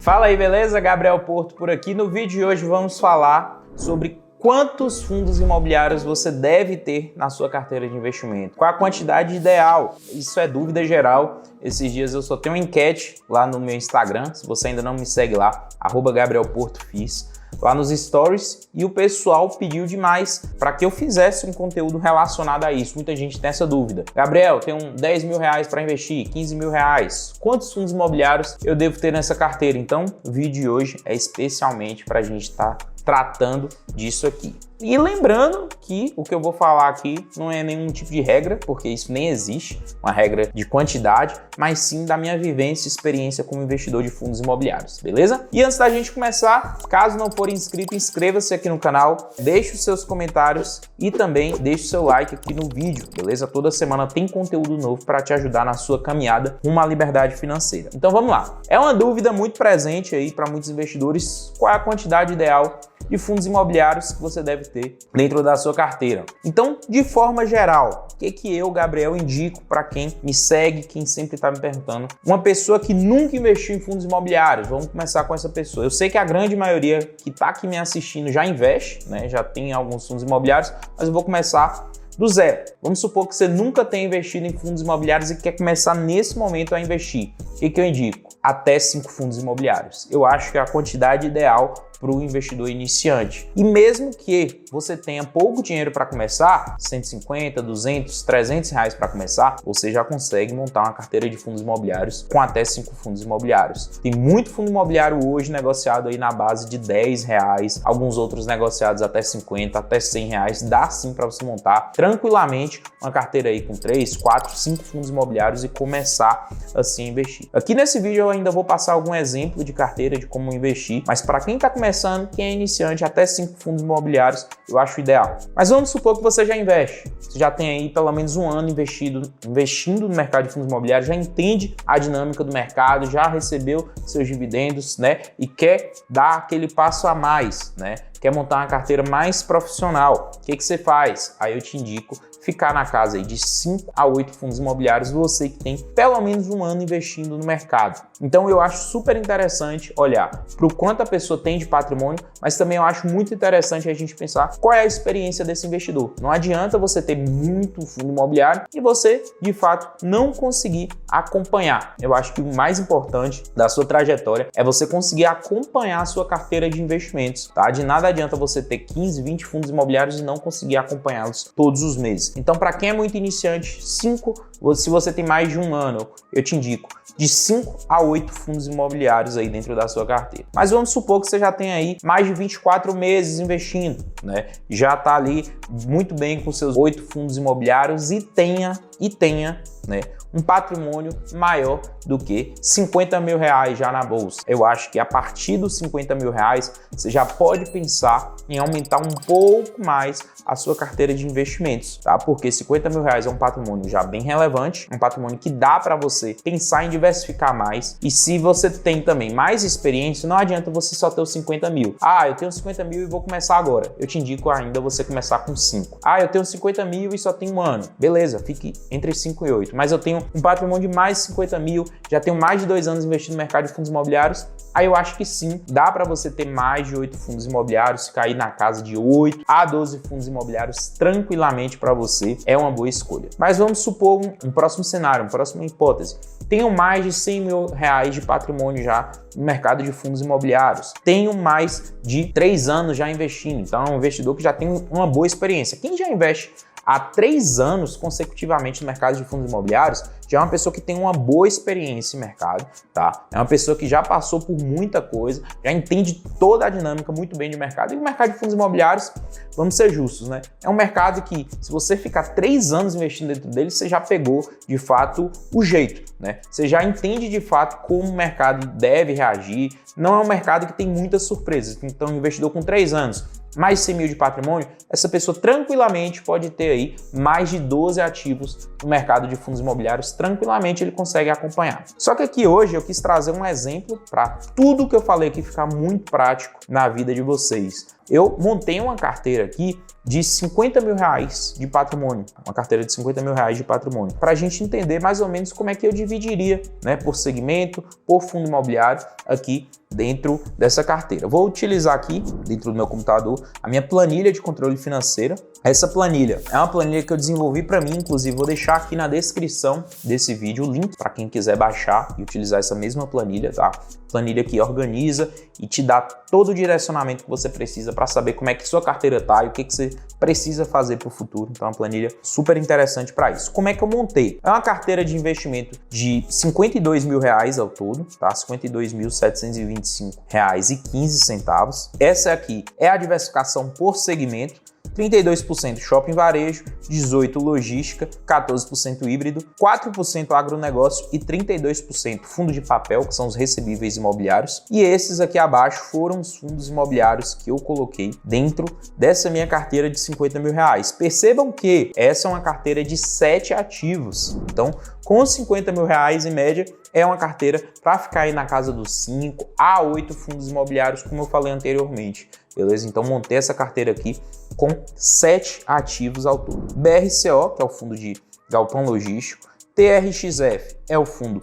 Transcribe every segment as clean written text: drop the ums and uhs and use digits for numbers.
Fala aí, beleza? Gabriel Porto por aqui. No vídeo de hoje vamos falar sobre quantos fundos imobiliários você deve ter na sua carteira de investimento. Qual a quantidade ideal? Isso é dúvida geral. Esses dias eu só tenho uma enquete lá no meu Instagram. Se você ainda não me segue lá, @GabrielPortoFis. Lá nos stories, e o pessoal pediu demais para que eu fizesse um conteúdo relacionado a isso. Muita gente tem essa dúvida. Gabriel, tenho 10 mil reais para investir, 15 mil reais. Quantos fundos imobiliários eu devo ter nessa carteira? Então, o vídeo de hoje é especialmente para a gente estar tratando disso aqui. E lembrando que o que eu vou falar aqui não é nenhum tipo de regra, porque isso nem existe, uma regra de quantidade, mas sim da minha vivência e experiência como investidor de fundos imobiliários, beleza? E antes da gente começar, caso não for inscrito, inscreva-se aqui no canal, deixe os seus comentários e também deixe o seu like aqui no vídeo, beleza? Toda semana tem conteúdo novo para te ajudar na sua caminhada rumo à liberdade financeira. Então vamos lá. É uma dúvida muito presente aí para muitos investidores, qual é a quantidade ideal de fundos imobiliários que você deve ter dentro da sua carteira. Então, de forma geral, o que eu, Gabriel, indico para quem me segue, quem sempre está me perguntando? Uma pessoa que nunca investiu em fundos imobiliários, vamos começar com essa pessoa. Eu sei que a grande maioria que está aqui me assistindo já investe, né? Já tem alguns fundos imobiliários, mas eu vou começar do zero. Vamos supor que você nunca tenha investido em fundos imobiliários e quer começar nesse momento a investir. O que eu indico? Até 5 fundos imobiliários. Eu acho que é a quantidade ideal para o investidor iniciante. E mesmo que você tenha pouco dinheiro para começar, 150, 200, 300 reais para começar, você já consegue montar uma carteira de fundos imobiliários com até 5 fundos imobiliários. Tem muito fundo imobiliário hoje negociado aí na base de 10 reais, alguns outros negociados até 50, até 100 reais. Dá sim para você montar tranquilamente uma carteira aí com 3, 4, 5 fundos imobiliários e começar assim a investir. Aqui nesse vídeo eu ainda vou passar algum exemplo de carteira de como investir, mas para quem está começando, quem é iniciante, até 5 fundos imobiliários eu acho ideal. Mas vamos supor que você já investe, você já tem aí pelo menos um ano investindo no mercado de fundos imobiliários, já entende a dinâmica do mercado, já recebeu seus dividendos, né? E quer dar aquele passo a mais, né? Quer montar uma carteira mais profissional. O que você faz? Aí eu te indico ficar na casa aí de 5 a 8 fundos imobiliários, você que tem pelo menos um ano investindo no mercado. Então eu acho super interessante olhar para o quanto a pessoa tem de patrimônio, mas também eu acho muito interessante a gente pensar qual é a experiência desse investidor. Não adianta você ter muito fundo imobiliário e você, de fato, não conseguir acompanhar. Eu acho que o mais importante da sua trajetória é você conseguir acompanhar a sua carteira de investimentos, tá? De nada adianta você ter 15, 20 fundos imobiliários e não conseguir acompanhá-los todos os meses. Então, para quem é muito iniciante, se você tem mais de um ano, eu te indico de 5 a 8 fundos imobiliários aí dentro da sua carteira. Mas vamos supor que você já tem aí mais de 24 meses investindo, né? Já está ali muito bem com seus 8 fundos imobiliários e tenha, né, um patrimônio maior do que 50 mil reais já na bolsa. Eu acho que a partir dos 50 mil reais, você já pode pensar em aumentar um pouco mais a sua carteira de investimentos, tá? Porque 50 mil reais é um patrimônio já bem relevante, um patrimônio que dá para você pensar em diversificar mais. E se você tem também mais experiência, não adianta você só ter os 50 mil. Ah, eu tenho 50 mil e vou começar agora. Eu te indico ainda você começar com 5. Ah, eu tenho 50 mil e só tenho um ano. Beleza, fique entre 5 e 8. Mas eu tenho um patrimônio de mais de 50 mil, já tenho mais de 2 anos investindo no mercado de fundos imobiliários. Aí eu acho que sim, dá para você ter mais de 8 fundos imobiliários, ficar aí na casa de 8 a 12 fundos imobiliários tranquilamente para você, é uma boa escolha. Mas vamos supor um próximo cenário, uma próxima hipótese. Tenho mais de 100 mil reais de patrimônio já no mercado de fundos imobiliários. Tenho mais de 3 anos já investindo, então é um investidor que já tem uma boa experiência. Quem já investe há 3 anos consecutivamente no mercado de fundos imobiliários, já é uma pessoa que tem uma boa experiência em mercado, tá? É uma pessoa que já passou por muita coisa, já entende toda a dinâmica muito bem de mercado. E o mercado de fundos imobiliários, vamos ser justos, né? É um mercado que, se você ficar 3 anos investindo dentro dele, você já pegou, de fato, o jeito, né? Você já entende, de fato, como o mercado deve reagir. Não é um mercado que tem muitas surpresas. Então, um investidor com 3 anos, mais 100 mil de patrimônio, essa pessoa tranquilamente pode ter aí mais de 12 ativos no mercado de fundos imobiliários, tranquilamente ele consegue acompanhar. Só que aqui hoje eu quis trazer um exemplo para tudo que eu falei aqui ficar muito prático na vida de vocês. eu montei uma carteira aqui de 50 mil reais de patrimônio, uma carteira de 50 mil reais de patrimônio, para a gente entender mais ou menos como é que eu dividiria, né, por segmento, por fundo imobiliário aqui dentro dessa carteira. Vou utilizar aqui, dentro do meu computador, a minha planilha de controle financeiro. Essa planilha é uma planilha que eu desenvolvi para mim, inclusive vou deixar aqui na descrição desse vídeo o link para quem quiser baixar e utilizar essa mesma planilha, tá? Planilha que organiza e te dá todo o direcionamento que você precisa para saber como é que sua carteira tá e o que você precisa fazer para o futuro. Então, é uma planilha super interessante para isso. Como é que eu montei? É uma carteira de investimento de 52 mil reais ao todo, tá? 52.725 reais e 15 centavos. Essa aqui é a diversificação por segmento. 32% shopping varejo, 18% logística, 14% híbrido, 4% agronegócio e 32% fundo de papel, que são os recebíveis imobiliários. E esses aqui abaixo foram os fundos imobiliários que eu coloquei dentro dessa minha carteira de 50 mil reais. Percebam que essa é uma carteira de 7 ativos. Então, com 50 mil reais em média, é uma carteira para ficar aí na casa dos 5 a 8 fundos imobiliários, como eu falei anteriormente. Beleza? Então, montei essa carteira aqui com 7 ativos ao todo. BRCO, que é o fundo de galpão logístico, TRXF é o fundo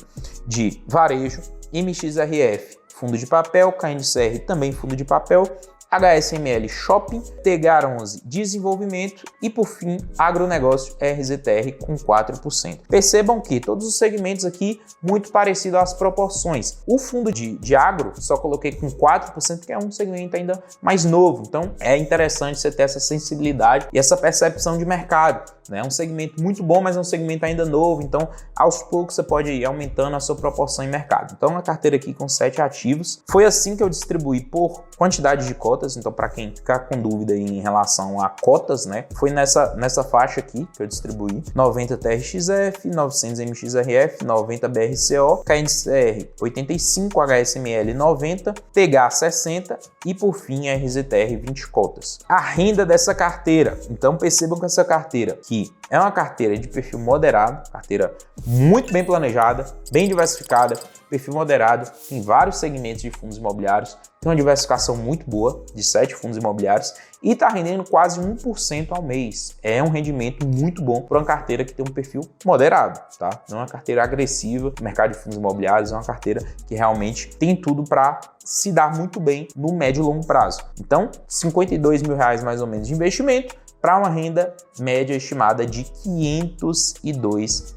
de varejo, MXRF, fundo de papel, KNCR também fundo de papel, HSML Shopping, TGAR11 Desenvolvimento e, por fim, Agronegócio RZTR com 4%. Percebam que todos os segmentos aqui muito parecidos às proporções. O fundo de agro só coloquei com 4%, que é um segmento ainda mais novo. Então, é interessante você ter essa sensibilidade e essa percepção de mercado. É um segmento muito bom, mas é um segmento ainda novo. Então, aos poucos, você pode ir aumentando a sua proporção em mercado. Então, uma carteira aqui com 7 ativos. Foi assim que eu distribuí por quantidade de cotas. Então, para quem ficar com dúvida em relação a cotas, né, foi nessa faixa aqui que eu distribuí. 90 TRXF, 900 MXRF, 90 BRCO, KNCR 85, HSML 90, TGA 60 e, por fim, RZTR 20 cotas. A renda dessa carteira. Então, percebam que essa carteira que é uma carteira de perfil moderado, carteira muito bem planejada, bem diversificada, perfil moderado, tem vários segmentos de fundos imobiliários, tem uma diversificação muito boa de 7 fundos imobiliários e está rendendo quase 1% ao mês. É um rendimento muito bom para uma carteira que tem um perfil moderado, tá? Não é uma carteira agressiva no mercado de fundos imobiliários, é uma carteira que realmente tem tudo para se dar muito bem no médio e longo prazo. Então, 52 mil reais mais ou menos de investimento, para uma renda média estimada de R$ 502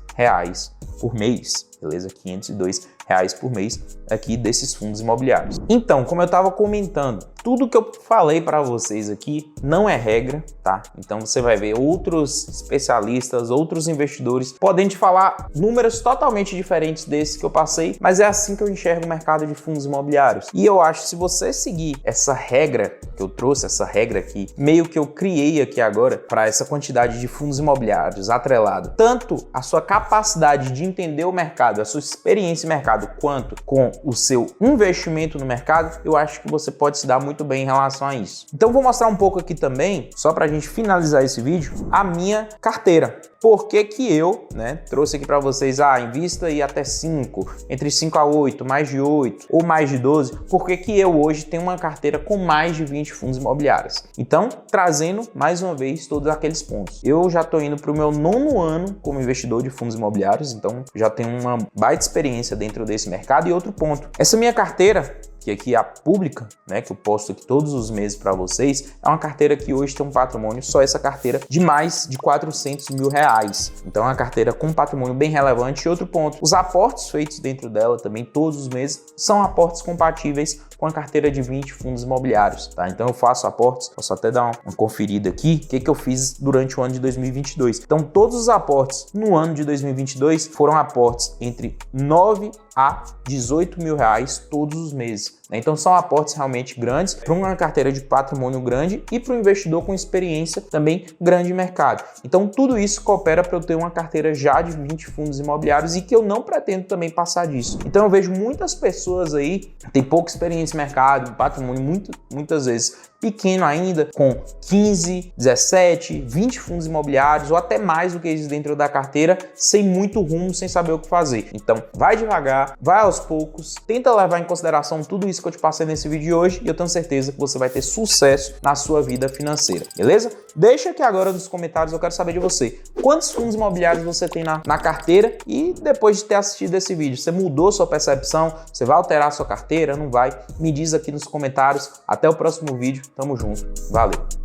por mês, beleza? R$ 502 por mês aqui desses fundos imobiliários. Então, como eu estava comentando, tudo que eu falei para vocês aqui não é regra, tá? Então você vai ver outros especialistas, outros investidores podem te falar números totalmente diferentes desses que eu passei, mas é assim que eu enxergo o mercado de fundos imobiliários. E eu acho que se você seguir essa regra que eu trouxe, essa regra aqui, meio que eu criei aqui agora para essa quantidade de fundos imobiliários atrelado, tanto a sua capacidade de entender o mercado, a sua experiência em mercado, quanto com o seu investimento no mercado, eu acho que você pode se dar muito bem em relação a isso. Então vou mostrar um pouco aqui também, só para a gente finalizar esse vídeo, a minha carteira. Por que que eu, trouxe aqui para vocês, invista aí até 5, entre 5 a 8, mais de 8 ou mais de 12, por que que eu hoje tenho uma carteira com mais de 20 fundos imobiliários? Então, trazendo mais uma vez todos aqueles pontos. Eu já estou indo para o meu 9º ano como investidor de fundos imobiliários, então já tenho uma baita experiência dentro desse mercado. E outro ponto, essa minha carteira, que aqui é a pública, que eu posto aqui todos os meses para vocês, é uma carteira que hoje tem um patrimônio, só essa carteira, de mais de 400 mil reais. Então é uma carteira com um patrimônio bem relevante. E outro ponto, os aportes feitos dentro dela também todos os meses são aportes compatíveis com a carteira de 20 fundos imobiliários, tá? Então eu faço aportes, posso até dar uma conferida aqui, o que eu fiz durante o ano de 2022. Então todos os aportes no ano de 2022 foram aportes entre 9 a 18 mil reais todos os meses. Então são aportes realmente grandes para uma carteira de patrimônio grande e para um investidor com experiência também grande em mercado. Então tudo isso coopera para eu ter uma carteira já de 20 fundos imobiliários e que eu não pretendo também passar disso. Então eu vejo muitas pessoas aí que têm pouca experiência em mercado, patrimônio muitas vezes pequeno ainda, com 15, 17, 20 fundos imobiliários ou até mais do que isso dentro da carteira, sem muito rumo, sem saber o que fazer. Então, vai devagar, vai aos poucos, tenta levar em consideração tudo isso que eu te passei nesse vídeo de hoje e eu tenho certeza que você vai ter sucesso na sua vida financeira, beleza? Deixa aqui agora nos comentários, eu quero saber de você. Quantos fundos imobiliários você tem na carteira? E depois de ter assistido esse vídeo, você mudou sua percepção? Você vai alterar sua carteira? Não vai? Me diz aqui nos comentários. Até o próximo vídeo. Tamo junto. Valeu!